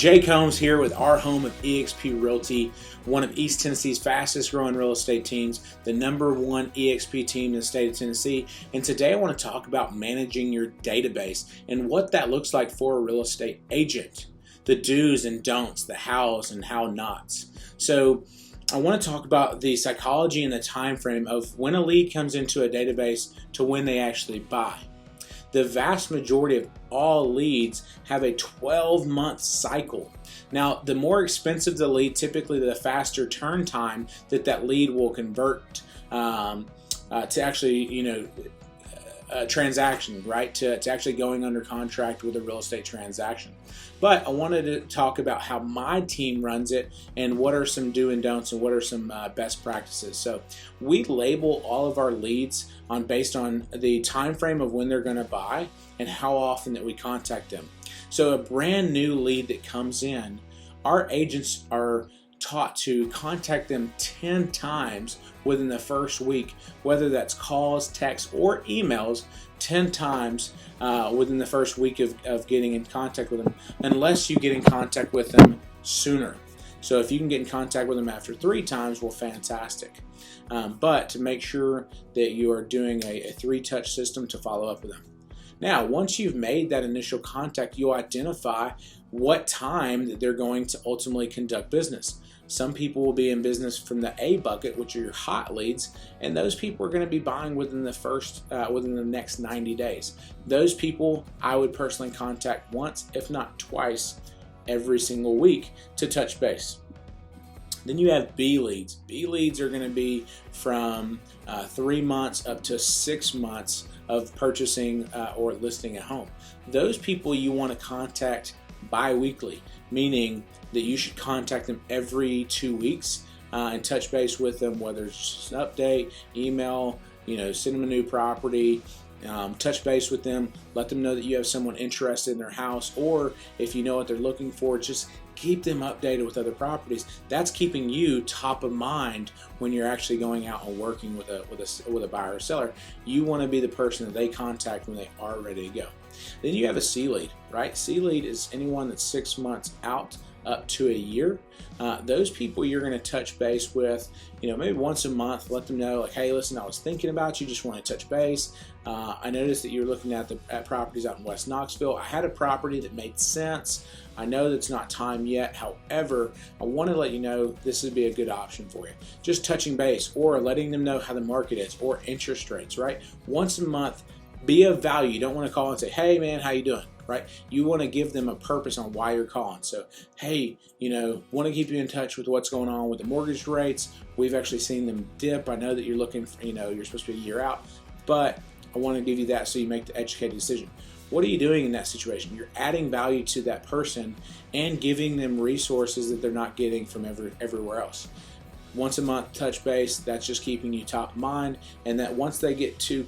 Jay Combs here with our home of eXp Realty, one of East Tennessee's fastest growing real estate teams, the #1 eXp team in the state of Tennessee. And today I want to talk about managing your database and what that looks like for a real estate agent. The do's and don'ts, the hows and how nots. So I want to talk about the psychology and the time frame of when a lead comes into a database to when they actually buy. The vast majority of all leads have a 12-month cycle. Now, the more expensive the lead, typically the faster turn time that lead will convert to actually, a transaction, right? To actually going under contract with a real estate transaction. But I wanted to talk about how my team runs it and what are some do and don'ts and what are some best practices. So we label all of our leads based on the time frame of when they're going to buy and how often that we contact them. So a brand new lead that comes in, our agents are taught to contact them 10 times within the first week, whether that's calls, texts, or emails, 10 times within the first week of getting in contact with them, unless you get in contact with them sooner. So if you can get in contact with them after 3 times, well, fantastic. But to make sure that you are doing a 3-touch system to follow up with them. Now, once you've made that initial contact, you'll identify what time that they're going to ultimately conduct business. Some people will be in business from the A bucket, which are your hot leads, and those people are going to be buying within the next 90 days. Those people I would personally contact once, if not twice, every single week to touch base. Then you have B leads. B leads are going to be from 3 months up to 6 months of purchasing or listing a home. Those people you want to contact bi-weekly, meaning that you should contact them every 2 weeks and touch base with them, whether it's just an update, email, send them a new property, touch base with them, let them know that you have someone interested in their house, or if you know what they're looking for, just keep them updated with other properties. That's keeping you top of mind when you're actually going out and working with a buyer or seller. You want to be the person that they contact when they are ready to go. Then you have a C lead, right? C lead is anyone that's 6 months out up to a year. Those people you're going to touch base with, maybe once a month. Let them know, like, hey, listen, I was thinking about you, just want to touch base. I noticed that you're looking at properties out in West Knoxville. I had a property that made sense. I know that's not time yet. However, I want to let you know this would be a good option for you. Just touching base or letting them know how the market is or interest rates, right? Once a month, be of value. You don't want to call and say, hey man, how you doing? Right? You want to give them a purpose on why you're calling. So, hey, want to keep you in touch with what's going on with the mortgage rates. We've actually seen them dip. I know that you're looking for, you're supposed to be a year out, but I want to give you that so you make the educated decision. What are you doing in that situation? You're adding value to that person and giving them resources that they're not getting from everywhere else. Once a month touch base, that's just keeping you top of mind, and that once they get to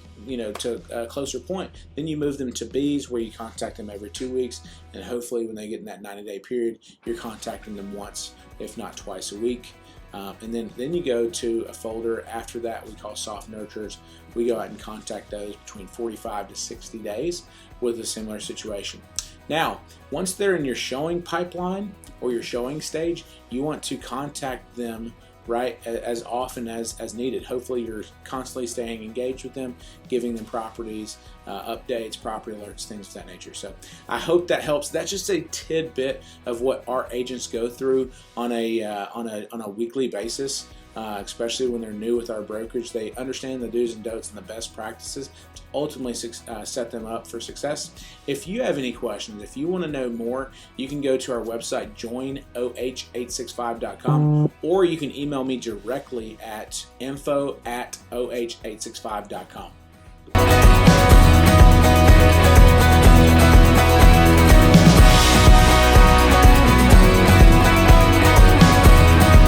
a closer point, then you move them to B's where you contact them every 2 weeks, and hopefully when they get in that 90-day period, you're contacting them once, if not twice a week. And then you go to a folder after that we call soft nurturers. We go out and contact those between 45 to 60 days with a similar situation. Now, once they're in your showing pipeline or your showing stage, you want to contact them right as often as needed. Hopefully you're constantly staying engaged with them, giving them properties, updates, property alerts, things of that nature. So I hope that helps. That's just a tidbit of what our agents go through on a weekly basis, especially when they're new with our brokerage. They understand the do's and don'ts and the best practices to ultimately set them up for success. If you have any questions, if you want to know more, you can go to our website, joinoh865.com, or you can email me directly at info@oh865.com.